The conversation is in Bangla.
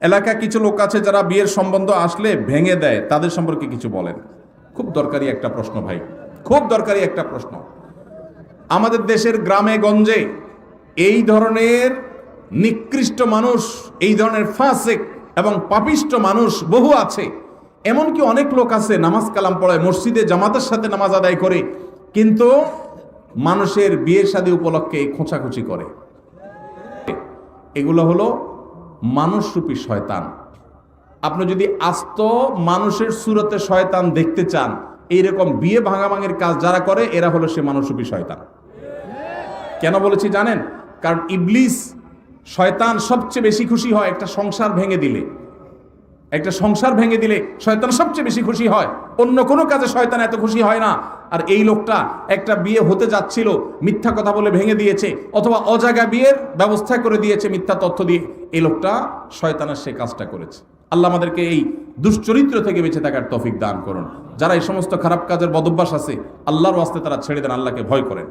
এলাকা কিছু লোক আছে যারা বিয়ের সম্বন্ধ আসলে ভেঙে দেয়, তাদের সম্পর্কে কিছু বলেন। খুব দরকারি একটা প্রশ্ন ভাই, খুব দরকারি একটা প্রশ্ন। আমাদের দেশের গ্রামে গঞ্জে এই ধরনের নিকৃষ্ট মানুষ, এই ধরনের ফাসিক এবং পাপিষ্ট মানুষ বহু আছে। এমনকি অনেক লোক আছে নামাজ কালাম পড়ায়, মসজিদে জামাতের সাথে নামাজ আদায় করে, কিন্তু মানুষের বিয়ে শাদী উপলক্ষে খোঁচাখুচি করে। এগুলো হলো মানুষরূপী শয়তান। আপনি যদি আস্ত মানুষের সুরতে শয়তান দেখতে চান, এইরকম বিয়ে ভাঙাভাঙির কাজ যারা করে এরা হলো সে মানুষরূপী শয়তান। কেন বলেছি জানেন? কারণ ইবলিস শয়তান সবচেয়ে বেশি খুশি হয় একটা সংসার ভেঙে দিলে। একটা সংসার ভেঙে দিলে শয়তান সবচেয়ে বেশি খুশি হয়, অন্য কোনো কাজে শয়তান এত খুশি হয় না। আর এই লোকটা একটা বিয়ে হতে যাচ্ছিল, মিথ্যা কথা বলে ভেঙে দিয়েছে, অথবা অজাগা বিয়ের ব্যবস্থা করে দিয়েছে মিথ্যা তথ্য দিয়ে। এই লোকটা শয়তানের সে কাজটা করেছে। আল্লাহ আমাদেরকে এই দুশ্চরিত্র থেকে বেঁচে থাকার তৌফিক দান করুন। যারা এই সমস্ত খারাপ কাজের বদভ্যাস আছে, আল্লাহর ওয়াস্তে তারা ছেড়ে দেন, আল্লাহকে ভয় করেন।